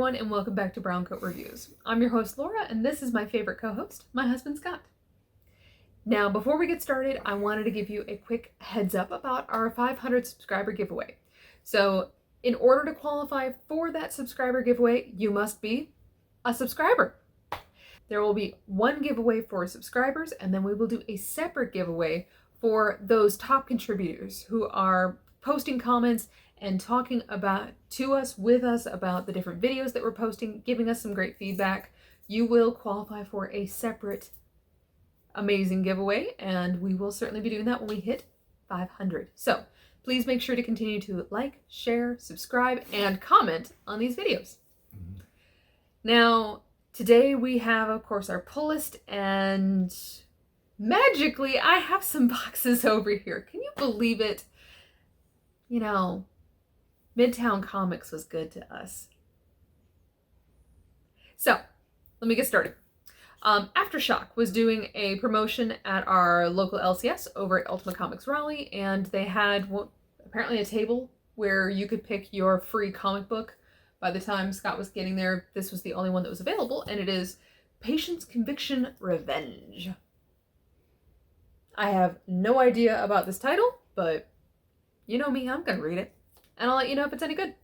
everyone, and welcome back to Brown Coat Reviews. I'm your host, Laura, and this is my favorite co-host, my husband, Scott. Now, before we get started, I wanted to give you a quick heads up about our 500 subscriber giveaway. So, in order to qualify for that subscriber giveaway, you must be a subscriber. There will be one giveaway for subscribers, and then we will do a separate giveaway for those top contributors who are posting comments and talking with us about the different videos that we're posting, giving us some great feedback. You will qualify for a separate amazing giveaway, and we will certainly be doing that when we hit 500. So please make sure to continue to like, share, subscribe, and comment on these videos. Now, today we have, of course, our pull list, and magically I have some boxes over here. Can you believe it? You know, Midtown Comics was good to us. So, let me get started. Aftershock was doing a promotion at our local LCS over at Ultimate Comics Raleigh, and they had apparently a table where you could pick your free comic book. By the time Scott was getting there, this was the only one that was available, and it is Patience, Conviction, Revenge. I have no idea about this title, but you know me, I'm gonna read it, and I'll let you know if it's any good.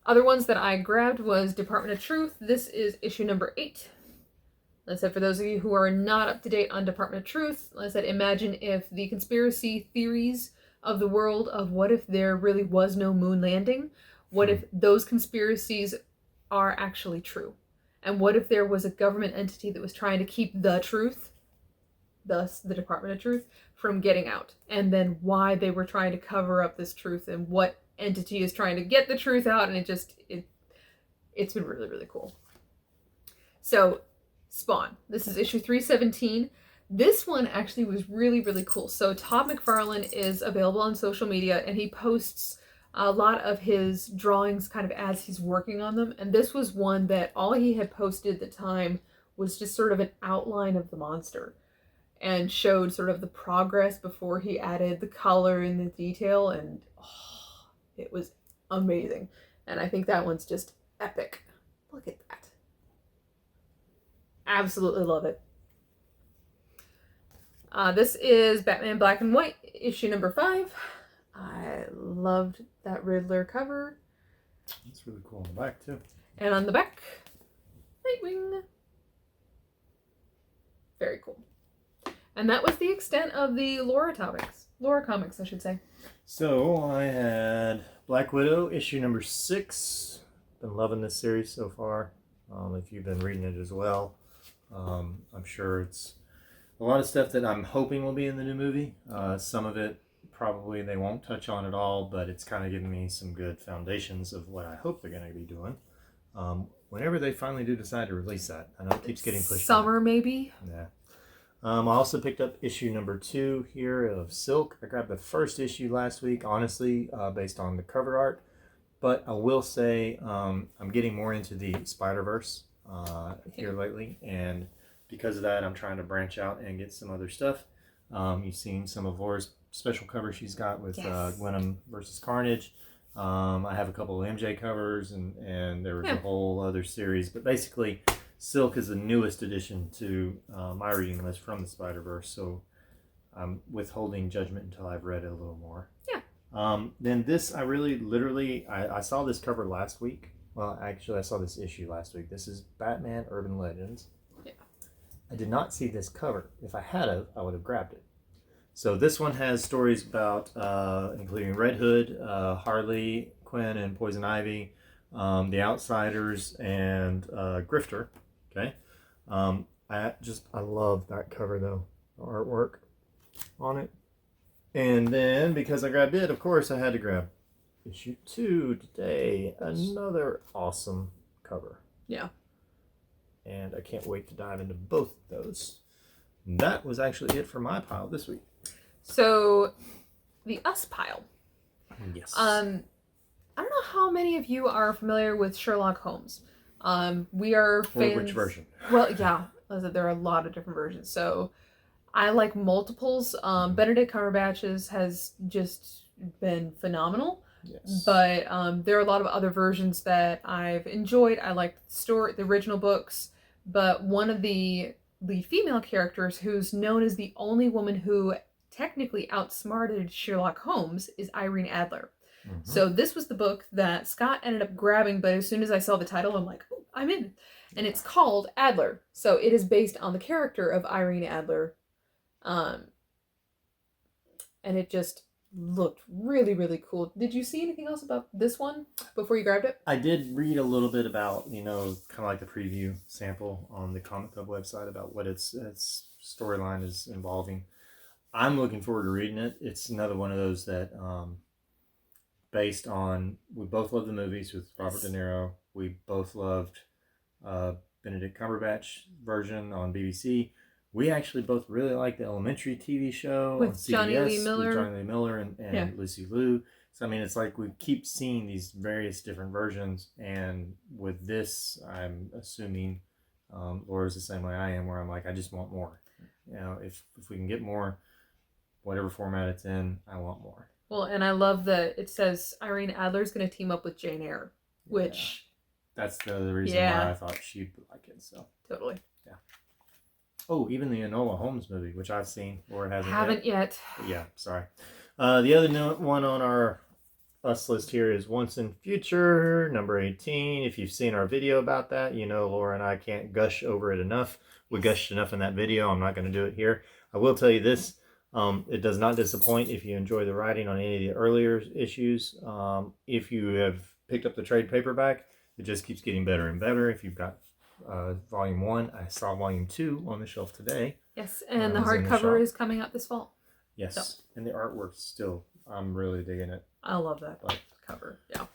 Other ones that I grabbed was Department of Truth. This is issue number 8. Like I said, for those of you who are not up to date on Department of Truth, like I said, imagine if the conspiracy theories of the world of what if there really was no moon landing, what if those conspiracies are actually true, and what if there was a government entity that was trying to keep the truth, thus the Department of Truth, from getting out, and then why they were trying to cover up this truth and what entity is trying to get the truth out, and it's been really, really cool. So, Spawn. This is issue 317. This one actually was really, really cool. So Todd McFarlane is available on social media, and he posts a lot of his drawings kind of as he's working on them, and this was one that all he had posted at the time was just sort of an outline of the monster, and showed sort of the progress before he added the color and the detail, and it was amazing. And I think that one's just epic. Look at that. Absolutely love it. This is Batman Black and White, issue number 5. I loved that Riddler cover. It's really cool on the back, too. And on the back, Nightwing. Very cool. And that was the extent of the Laura comics, I should say. So, I had Black Widow, issue number 6. Been loving this series so far. If you've been reading it as well. I'm sure it's a lot of stuff that I'm hoping will be in the new movie. Some of it probably they won't touch on at all, but it's kind of giving me some good foundations of what I hope they're going to be doing. Whenever they finally do decide to release that. I know it keeps getting pushed Summer, back. maybe? Yeah. I also picked up issue number 2 here of Silk. I grabbed the first issue last week, honestly, based on the cover art. But I will say I'm getting more into the Spider-Verse here lately. And because of that, I'm trying to branch out and get some other stuff. You've seen some of Laura's special covers she's got with Venom versus Carnage. I have a couple of MJ covers, and there was a whole other series. But basically, Silk is the newest addition to my reading list from the Spider-Verse, so I'm withholding judgment until I've read it a little more. Yeah. Then this, I saw this cover last week. Well, actually, I saw this issue last week. This is Batman Urban Legends. Yeah. I did not see this cover. If I had it, I would have grabbed it. So this one has stories about, including Red Hood, Harley, Quinn, and Poison Ivy, the Outsiders, and Grifter. Okay, I love that cover though, the artwork on it. And then because I grabbed it, of course I had to grab issue 2 today. Another awesome cover. Yeah. And I can't wait to dive into both of those. That was actually it for my pile this week. So, the Us pile. Yes. I don't know how many of you are familiar with Sherlock Holmes. We are fans. Or which version? Well, yeah, there are a lot of different versions. So, I like multiples. Benedict Cumberbatch's has just been phenomenal. Yes. But there are a lot of other versions that I've enjoyed. I liked the original books, but one of the lead female characters, who's known as the only woman who technically outsmarted Sherlock Holmes, is Irene Adler. Mm-hmm. So this was the book that Scott ended up grabbing, but as soon as I saw the title, I'm like, oh, I'm in. And it's called Adler. So it is based on the character of Irene Adler. And it just looked really, really cool. Did you see anything else about this one before you grabbed it? I did read a little bit about, kind of like the preview sample on the Comic Club website about what its storyline is involving. I'm looking forward to reading it. It's another one of those that, based on, we both love the movies with Robert De Niro. We both loved Benedict Cumberbatch version on BBC. We actually both really like the Elementary TV show with on CBS Johnny Lee Miller. with Johnny Lee Miller and Lucy Liu. So I mean, it's like we keep seeing these various different versions, and with this, I'm assuming Laura's the same way I am, where I'm like, I just want more. If we can get more, whatever format it's in, I want more. Well, and I love that it says Irene Adler's going to team up with Jane Eyre, which that's the reason why I thought she'd like it. So totally. Yeah. Oh, even the Enola Holmes movie, which I've seen, or haven't yet. Yeah, sorry. The other one on our us list here is Once and Future, number 18. If you've seen our video about that, Laura and I can't gush over it enough. We gushed enough in that video. I'm not going to do it here. I will tell you this. It does not disappoint if you enjoy the writing on any of the earlier issues. If you have picked up the trade paperback, it just keeps getting better and better. If you've got volume 1, I saw volume 2 on the shelf today. Yes, and the hardcover is coming out this fall. Yes, so. And the artwork still, I'm really digging it. I love that cover. Yeah,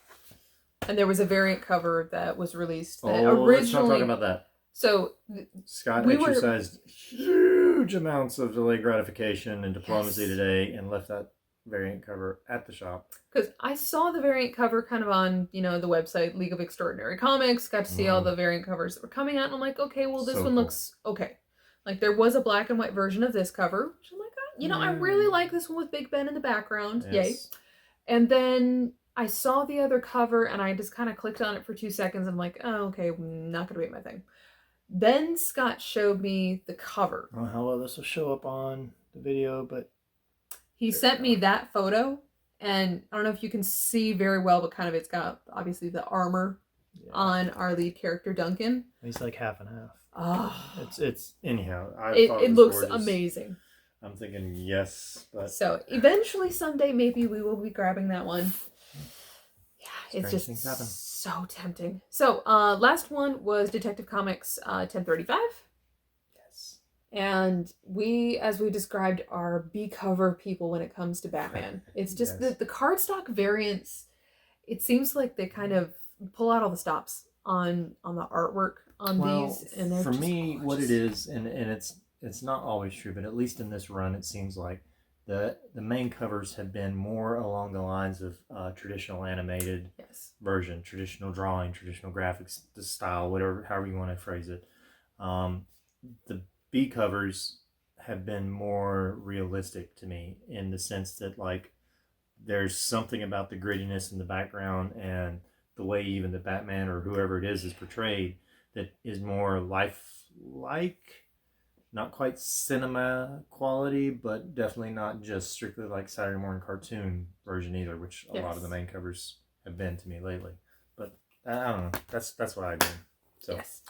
and there was a variant cover that was released. That originally, let's not talk about that. So Scott exercised huge amounts of delayed gratification and diplomacy today, and left that variant cover at the shop. Because I saw the variant cover kind of on, the website League of Extraordinary Comics, got to see all the variant covers that were coming out, and I'm like, okay, well, this one looks okay. Like, there was a black and white version of this cover, which I'm like, I really like this one with Big Ben in the background. Yes. Yay. And then I saw the other cover, and I just kind of clicked on it for 2 seconds, and I'm like, oh, okay, I'm not going to be my thing. Then Scott showed me the cover. I don't know how well this will show up on the video, but... He sent me that photo, and I don't know if you can see very well, but kind of it's got, obviously, the armor on our lead character, Duncan. He's like half and half. Oh. It's anyhow. It looks gorgeous. Amazing. I'm thinking yes, but... So, eventually, someday, maybe we will be grabbing that one. Yeah, it's just so tempting. So, last one was Detective Comics 1035. Yes. And we, as we described, are B-cover people when it comes to Batman. It's just the cardstock variants, it seems like they kind of pull out all the stops on the artwork on these. And they're for me, gorgeous. What it is, and it's not always true, but at least in this run, it seems like the main covers have been more along the lines of traditional animated version, traditional drawing, traditional graphics, the style, however you want to phrase it. The B covers have been more realistic to me in the sense that, like, there's something about the grittiness in the background and the way even the Batman or whoever it is portrayed that is more lifelike. Not quite cinema quality, but definitely not just strictly like Saturday morning cartoon version either, which a lot of the main covers have been to me lately. But I don't know. That's what I do. So, yes.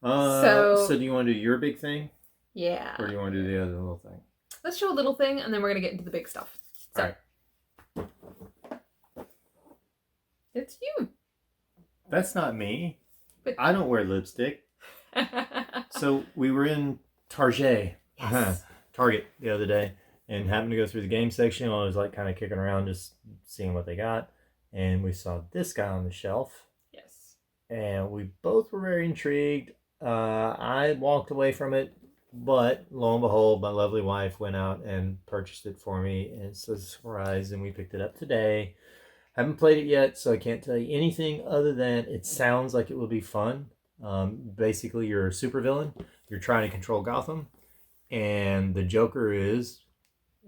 So do you want to do your big thing? Yeah. Or do you want to do the other little thing? Let's show a little thing, and then we're going to get into the big stuff. So. All right. It's you. That's not me. But I don't wear lipstick. So we were in Target the other day, and happened to go through the game section. I was like kind of kicking around just seeing what they got, and we saw this guy on the shelf. Yes. And we both were very intrigued. I walked away from it, but lo and behold, my lovely wife went out and purchased it for me, and it's a surprise, and we picked it up today. Haven't played it yet, so I can't tell you anything other than it sounds like it will be fun. Basically, you're a supervillain. You're trying to control Gotham, and the Joker is,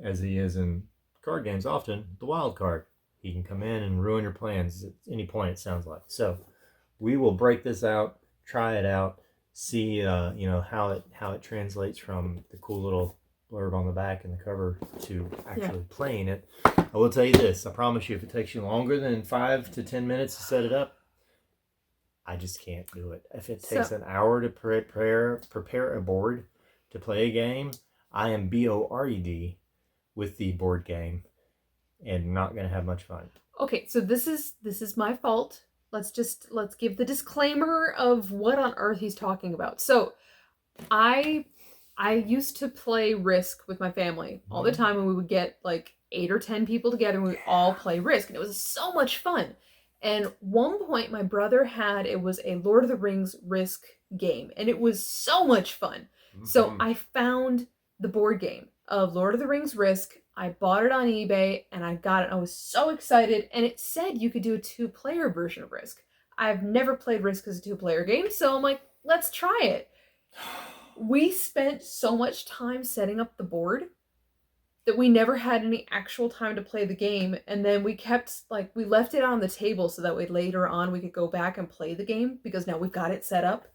as he is in card games often, the wild card. He can come in and ruin your plans at any point, it sounds like. So we will break this out, try it out, see how it translates from the cool little blurb on the back and the cover to actually playing it. I will tell you this, I promise you, if it takes you longer than 5 to 10 minutes to set it up, I just can't do it. If it takes an hour to prepare a board to play a game, I am BORED with the board game and not going to have much fun. Okay, so this is my fault. Let's give the disclaimer of what on earth he's talking about. So, I used to play Risk with my family all the time, and we would get like 8 or 10 people together and we would all play Risk, and it was so much fun. And one point my brother had, it was a Lord of the Rings Risk game, and it was so much fun. So I found the board game of Lord of the Rings Risk. I bought it on eBay and I got it. I was so excited, and it said you could do a 2-player version of Risk. I've never played Risk as a 2-player game, so I'm like, let's try it. We spent so much time setting up the board that we never had any actual time to play the game, and then we left it on the table so that way later on we could go back and play the game, because now we've got it set up.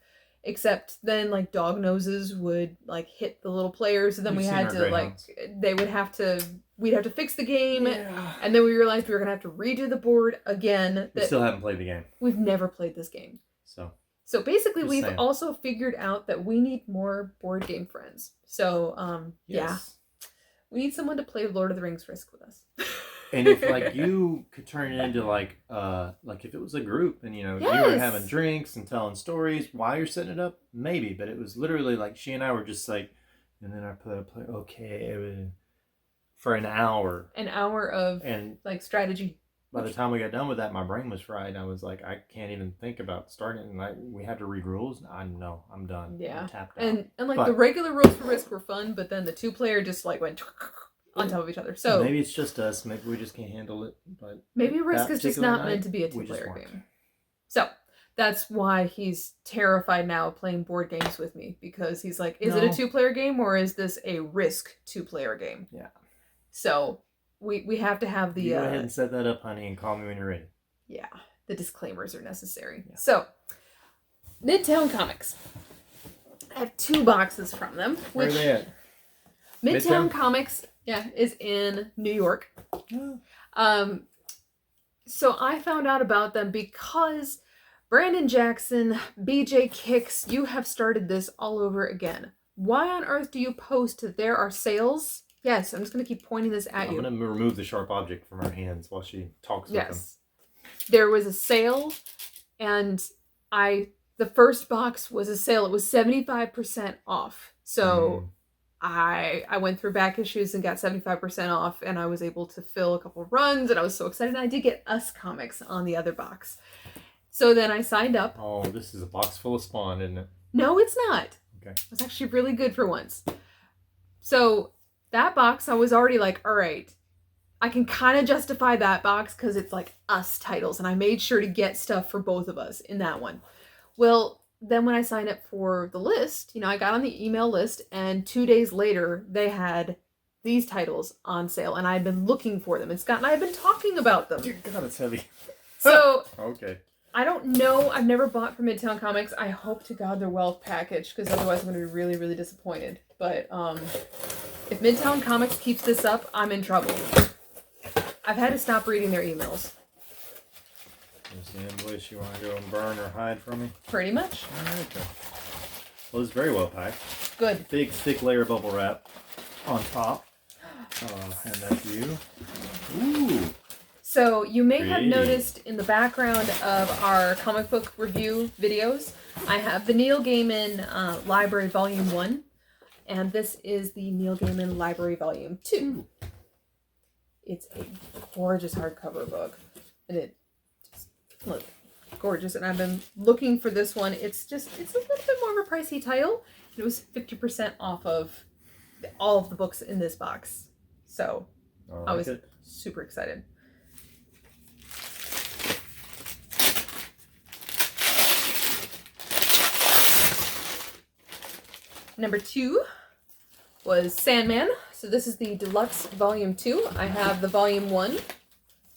Except then like dog noses would like hit the little players, and then we'd have to fix the game, and then we realized we were gonna have to redo the board again. We still haven't played the game. We've never played this game. So basically we've also figured out that we need more board game friends. So we need someone to play Lord of the Rings Risk with us. And if like you could turn it into like if it was a group and you were having drinks and telling stories while you're setting it up, maybe. But it was literally like she and I were just like, and then I play for an hour. An hour of like strategy. By the time we got done with that, my brain was fried. I was like, I can't even think about starting. And we had to read rules. I'm done. Yeah. I'm tapped out. And the regular rules for Risk were fun, but then the 2-player just like went on top of each other. So maybe it's just us. Maybe we just can't handle it. But maybe Risk is just not meant to be a 2-player game. So that's why he's terrified now of playing board games with me, because he's like, is it a 2-player game or is this a Risk 2-player game? Yeah. So we have to have the... You go ahead and set that up, honey, and call me when you're ready. Yeah, the disclaimers are necessary. Yeah. So, Midtown Comics. I have 2 boxes from them. Where are they at? Midtown Comics, is in New York. Yeah. So I found out about them because Brandon Jackson, BJ Kicks, you have started this all over again. Why on earth do you post that there are sales? Yes, I'm just going to keep pointing this at you. I'm going to remove the sharp object from her hands while she talks with them. There was a sale, and the first box was a sale. It was 75% off. So I went through back issues and got 75% off, and I was able to fill a couple runs, and I was so excited. And I did get Us Comics on the other box. So then I signed up. Oh, this is a box full of Spawn, isn't it? No, it's not. Okay. It's actually really good for once. So that box, I was already like, all right, I can kind of justify that box because it's like Us titles, and I made sure to get stuff for both of us in that one. Well, then when I signed up for the list, I got on the email list, and 2 days later, they had these titles on sale, and I had been looking for them. And Scott and I had been talking about them. Dear God, it's heavy. So, okay. I don't know. I've never bought from Midtown Comics. I hope to God they're well packaged, because otherwise I'm going to be really, really disappointed. But if Midtown Comics keeps this up, I'm in trouble. I've had to stop reading their emails. There's the invoice you want to go and burn or hide from me? Pretty much. Okay. Well, it's very well packed. Good. Big, thick layer of bubble wrap on top. Hand that to you. Ooh. So you may have noticed in the background of our comic book review videos, I have the Neil Gaiman Library Volume 1, and this is the Neil Gaiman Library Volume 2. It's a gorgeous hardcover book, and it just look gorgeous. And I've been looking for this one. It's a little bit more of a pricey title. It was 50% off of all of the books in this box, so I was super excited. Number 2 was Sandman. So this is the Deluxe Volume 2. I have the Volume 1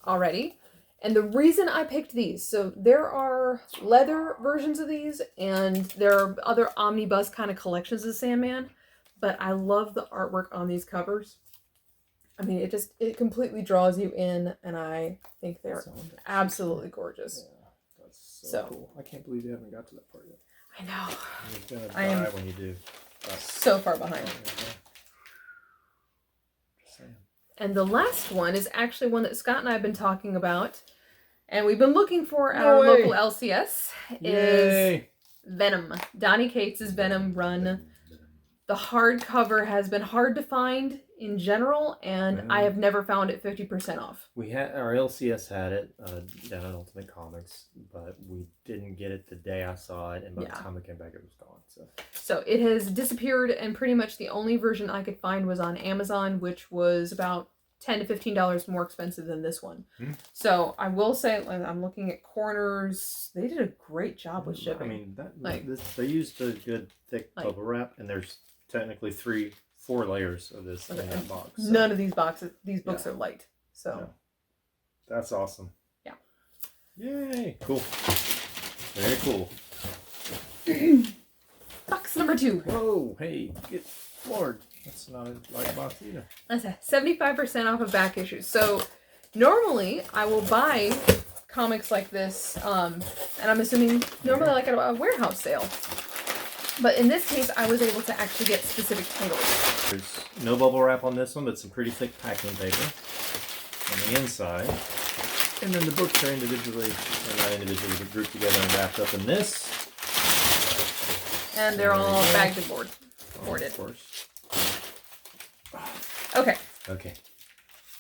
already. And the reason I picked these, so there are leather versions of these, and there are other omnibus kind of collections of Sandman, but I love the artwork on these covers. I mean, it completely draws you in, and I think they're absolutely gorgeous. Yeah, that's so cool. I can't believe you haven't got to that part yet. I know. You're gonna die when you do. So far behind. And the last one is actually one that Scott and I have been talking about, and we've been looking for at our local LCS, is Venom. Donny Cates' Venom run. The hardcover has been hard to find in general, and I have never found it 50% off. We had our LCS had it down at Ultimate Comics, but we didn't get it the day I saw it, and by the time it came back, it was gone. So it has disappeared, and pretty much the only version I could find was on Amazon, which was about $10 to $15 more expensive than this one. So I will say, I'm looking at Corners. They did a great job with shipping. I mean, they used a good thick bubble wrap, and there's technically 4 layers of this in that box. So. None of these books are light. So that's awesome. Yeah. Yay! Cool. Very cool. Box number 2. Whoa! Hey, get floored. That's not a light box either. That's 75% off of back issues. So normally I will buy comics like this, and I'm assuming normally like at a warehouse sale. But in this case, I was able to actually get specific titles. There's no bubble wrap on this one, but some pretty thick packing paper on the inside. And then the books are individually, or not individually, but grouped together and wrapped up in this. And they're all bagged and boarded. Of course. Okay. Okay.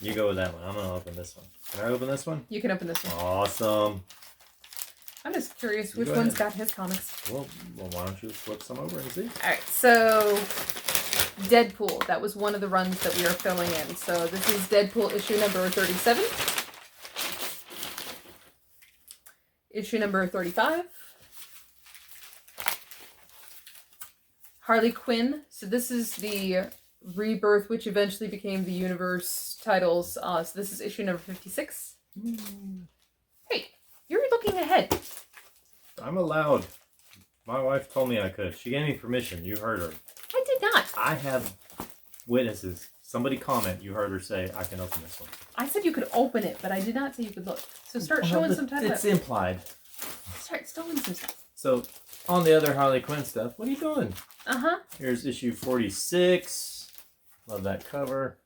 You go with that one. I'm going to open this one. Can I open this one? You can open this one. Awesome. I'm just curious which one's got his comics. Well, why don't you flip some over and see? Alright, so Deadpool. That was one of the runs that we are filling in. So this is Deadpool issue number 37. Issue number 35. Harley Quinn. So this is the Rebirth, which eventually became the Universe titles. So this is issue number 56. Hey, you're looking ahead. I'm allowed. My wife told me I could. She gave me permission. You heard her. I did not. I have witnesses. Somebody comment. You heard her say I can open this one. I said you could open it, but I did not say you could look. So start showing some titles. It's implied. Start showing some stuff. So, on the other Harley Quinn stuff, what are you doing? Uh-huh. Here's issue 46. Love that cover.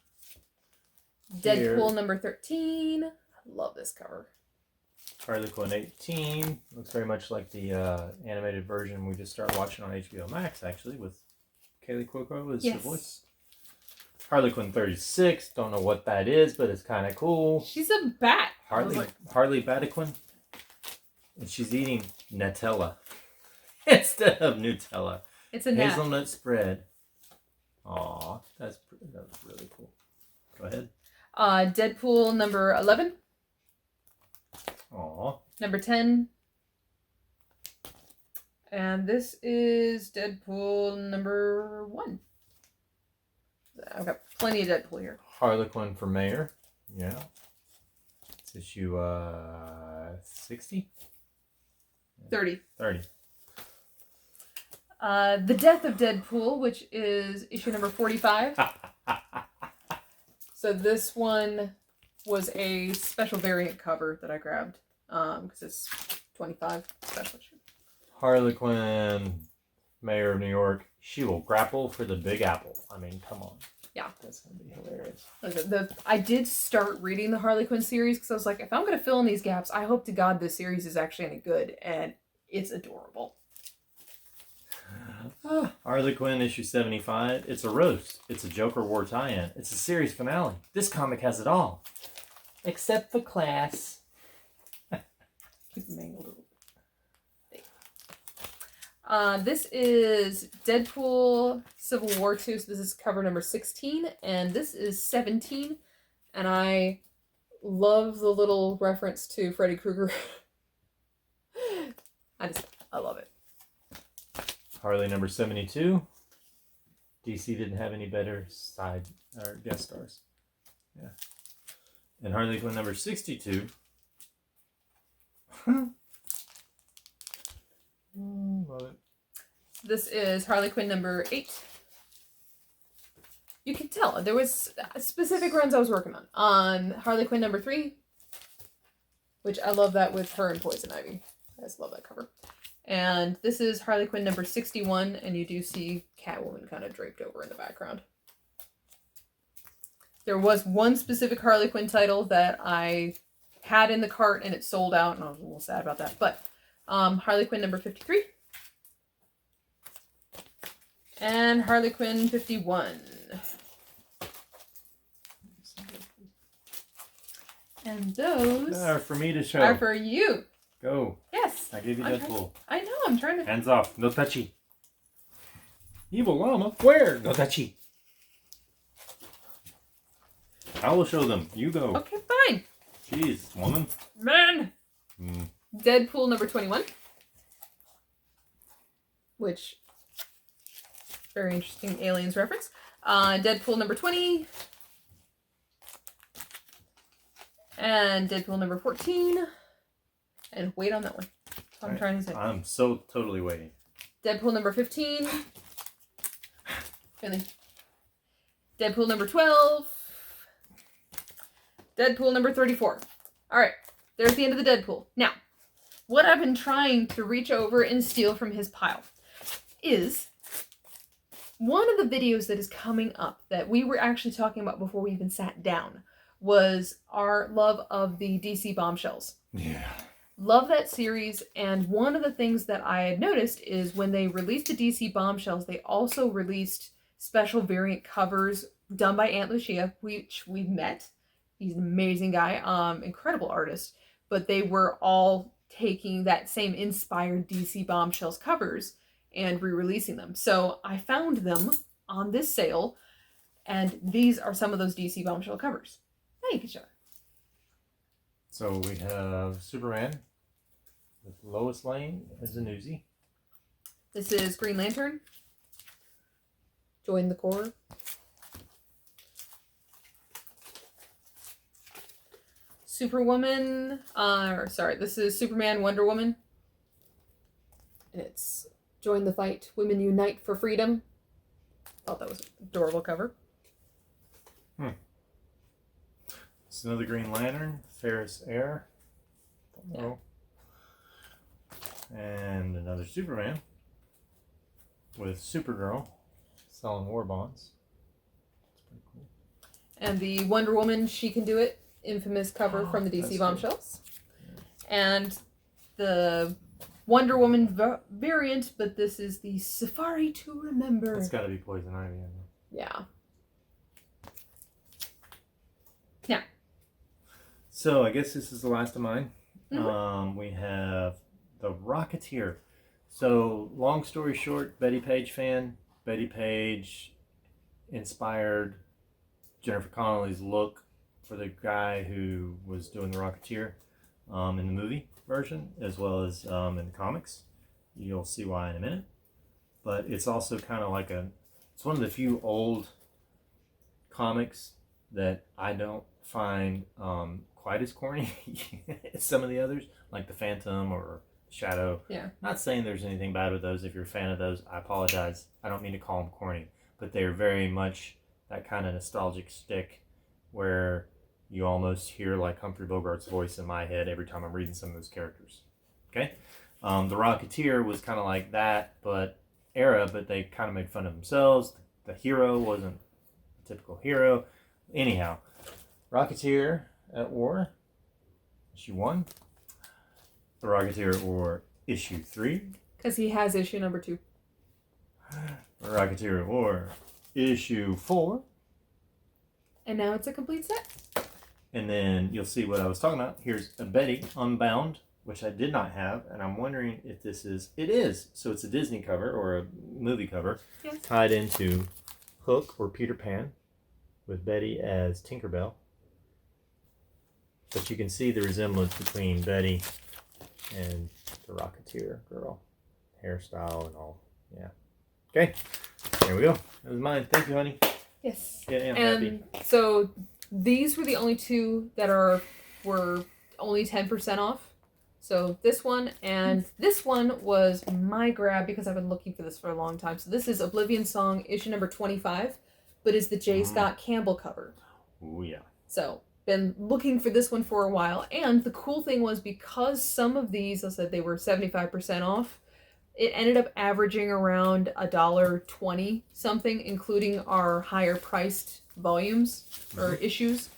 Deadpool number 13. I love this cover. Harley Quinn 18. Looks very much like the animated version we just started watching on HBO Max, actually, with Kaylee Cuoco as the voice. Harley Quinn 36. Don't know what that is, but it's kind of cool. She's a bat. Harley Bataquin. And she's eating Nutella instead of Nutella. It's a hazelnut spread. Aw, that's really cool. Go ahead. Deadpool number 11. Aw. Number 10. And this is Deadpool number 1. I've got plenty of Deadpool here. Harlequin for Mayor. Yeah. It's issue 60? 30. 30. The Death of Deadpool, which is issue number 45. So this one was a special variant cover that I grabbed because it's 25 special issue. Harlequin, Mayor of New York. She will grapple for the Big Apple. I mean, come on. Yeah. That's going to be hilarious. I did start reading the Harley Quinn series because I was like, if I'm going to fill in these gaps, I hope to God this series is actually any good. And it's adorable. Harley Quinn issue 75. It's a roast. It's a Joker War tie-in. It's a series finale. This comic has it all. Except for class. Mangled. This is Deadpool Civil War 2. So this is cover number 16. And this is 17. And I love the little reference to Freddy Krueger. I love it. Harley number 72. DC didn't have any better side or guest stars. Yeah. And Harley Quinn number 62. Love it. This is Harley Quinn number 8. You can tell there was specific runs I was working on. Harley Quinn number 3, which I love that with her and Poison Ivy. I just love that cover. And this is Harley Quinn number 61, and you do see Catwoman kind of draped over in the background. There was one specific Harley Quinn title that I had in the cart and it sold out, and I was a little sad about that. But Harley Quinn number 53. And Harley Quinn 51. And those are for me to show. Are for you. Go. Yes. I gave you Deadpool. I know, I'm trying to... Hands off. No touchy. Evil llama. Where? No touchy. I will show them. You go. Okay, fine. Jeez, woman. Man. Deadpool number 21. Which... Very interesting Aliens reference. Deadpool number 20. And Deadpool number 14. And wait on that one. That's what I'm trying to say. I'm so totally waiting. Deadpool number 15. Really. Deadpool number 12. Deadpool number 34. Alright, there's the end of the Deadpool. Now, what I've been trying to reach over and steal from his pile is one of the videos that is coming up that we were actually talking about before we even sat down was our love of the DC Bombshells. Yeah. Love that series, and one of the things that I had noticed is when they released the DC Bombshells, they also released special variant covers done by Aunt Lucia, which we've met. He's an amazing guy, incredible artist, but they were all taking that same inspired DC Bombshells covers and re-releasing them. So I found them on this sale, and these are some of those DC Bombshell covers. Now you can show it. So we have Superman with Lois Lane as a newsie. This is Green Lantern. Join the Corps. Superwoman. This is Superman, Wonder Woman. It's Join the Fight. Women Unite for Freedom. Thought that was an adorable cover. It's another Green Lantern, Ferris Air. Yeah. And another Superman with Supergirl selling war bonds. That's pretty cool. And the Wonder Woman, She Can Do It, infamous cover from the DC Bombshells. Yeah. And the Wonder Woman variant, but this is the Safari to Remember. That's got to be Poison Ivy. Yeah. Now. So I guess this is the last of mine. Mm-hmm. We have The Rocketeer. So long story short, Betty Page fan. Betty Page inspired Jennifer Connelly's look for the guy who was doing The Rocketeer in the movie version, as well as in the comics. You'll see why in a minute. But it's also kind of like it's one of the few old comics that I don't find quite as corny as some of the others, like the Phantom or Shadow. Yeah. Not saying there's anything bad with those. If you're a fan of those, I apologize. I don't mean to call them corny, but they're very much that kind of nostalgic stick where you almost hear like Humphrey Bogart's voice in my head every time I'm reading some of those characters. Okay? The Rocketeer was kind of like that, but they kind of made fun of themselves. The hero wasn't a typical hero. Anyhow, Rocketeer at War, issue 1. The Rocketeer at War, issue 3. Because he has issue number 2. The Rocketeer at War, issue 4. And now it's a complete set. And then you'll see what I was talking about. Here's a Betty, Unbound, which I did not have, and I'm wondering if this is... It is! So it's a Disney cover, or a movie cover, yes, tied into Hook, or Peter Pan, with Betty as Tinkerbell. But you can see the resemblance between Betty and the Rocketeer girl. Hairstyle and all. Yeah. Okay. There we go. That was mine. Thank you, honey. Yes. Yeah, I'm and happy. So These were the only two that were only 10% off. So this one and this one was my grab because I've been looking for this for a long time. So this is Oblivion Song issue number 25, but is the J. Scott Campbell cover. Oh yeah. So been looking for this one for a while. And the cool thing was because some of these, I said they were 75% off, it ended up averaging around $1.20 something, including our higher priced volumes or issues.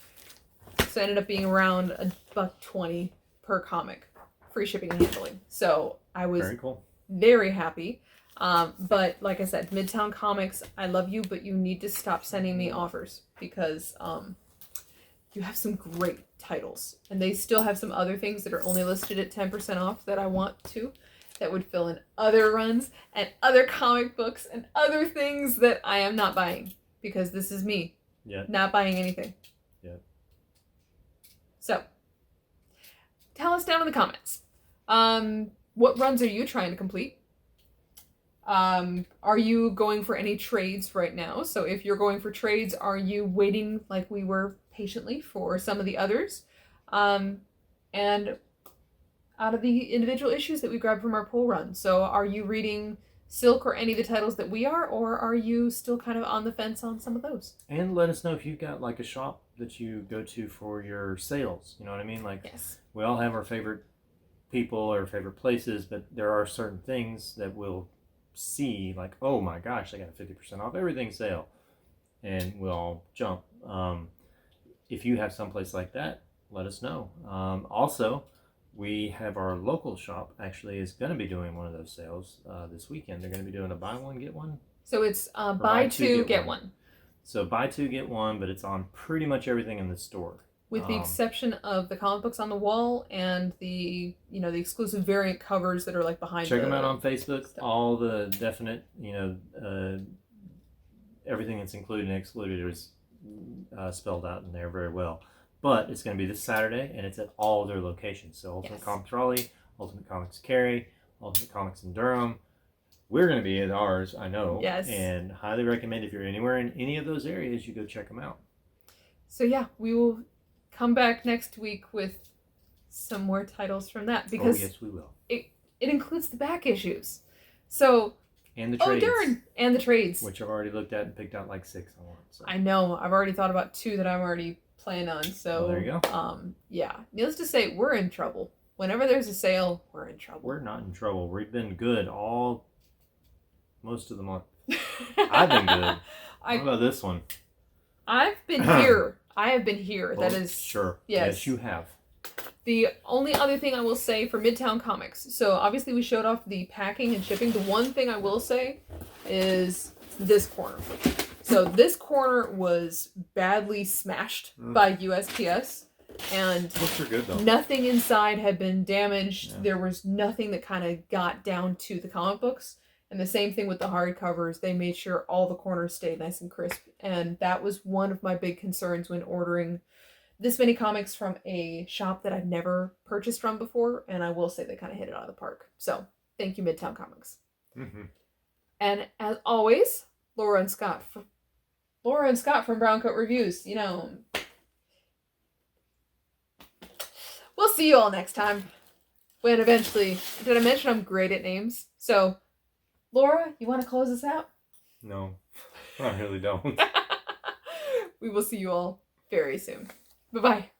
So it ended up being around $1.20 per comic. Free shipping and handling. So I was very cool. Very happy. But like I said, Midtown Comics, I love you, but you need to stop sending me offers because you have some great titles. And they still have some other things that are only listed at 10% off that I want that would fill in other runs and other comic books and other things that I am not buying because this is me. Yeah. Not buying anything. Yeah. So tell us down in the comments. What runs are you trying to complete? Are you going for any trades right now? So if you're going for trades, are you waiting like we were patiently for some of the others? And out of the individual issues that we grabbed from our poll run. So are you reading Silk or any of the titles that we are, or are you still kind of on the fence on some of those? And let us know if you've got like a shop that you go to for your sales. You know what I mean? Like, yes. We all have our favorite people or favorite places, but there are certain things that we'll see like, oh my gosh, they got a 50% off everything sale. And we'll all jump. If you have someplace like that, let us know. Also, we have our local shop actually is going to be doing one of those sales this weekend. They're going to be doing a buy one, get one. So it's buy two, get one. So buy two, get one, but it's on pretty much everything in the store. With the exception of the comic books on the wall and the exclusive variant covers that are like behind. Check them out on Facebook. Stuff. All the definite, everything that's included and excluded is spelled out in there very well. But it's going to be this Saturday, and it's at all their locations. So Ultimate Comics Raleigh, Ultimate Comics Cary, Ultimate Comics in Durham. We're going to be at ours, I know. Yes. And highly recommend if you're anywhere in any of those areas, you go check them out. So yeah, we will come back next week with some more titles from that because yes, we will. It includes the back issues. So and the trades. Oh darn! And the trades, which I've already looked at and picked out like 6 I want. So. I know. I've already thought about 2 that I'm already planning on. So there you go. Yeah. Needless to say, we're in trouble. Whenever there's a sale, we're in trouble. We're not in trouble. We've been good most of the month. I've been good. How about this one? I've been here. I have been here. Well, that is sure. Yes, you have. The only other thing I will say for Midtown Comics. So obviously we showed off the packing and shipping. The one thing I will say is this corner. So this corner was badly smashed by USPS. And books are good, though. Nothing inside had been damaged. Yeah. There was nothing that kind of got down to the comic books. And the same thing with the hardcovers. They made sure all the corners stayed nice and crisp. And that was one of my big concerns when ordering this many comics from a shop that I've never purchased from before. And I will say they kind of hit it out of the park. So thank you, Midtown Comics. Mm-hmm. And as always, Laura and Scott from Brown Coat Reviews. We'll see you all next time. When eventually, did I mention I'm great at names? So, Laura, you want to close us out? No, I really don't. We will see you all very soon. Bye-bye.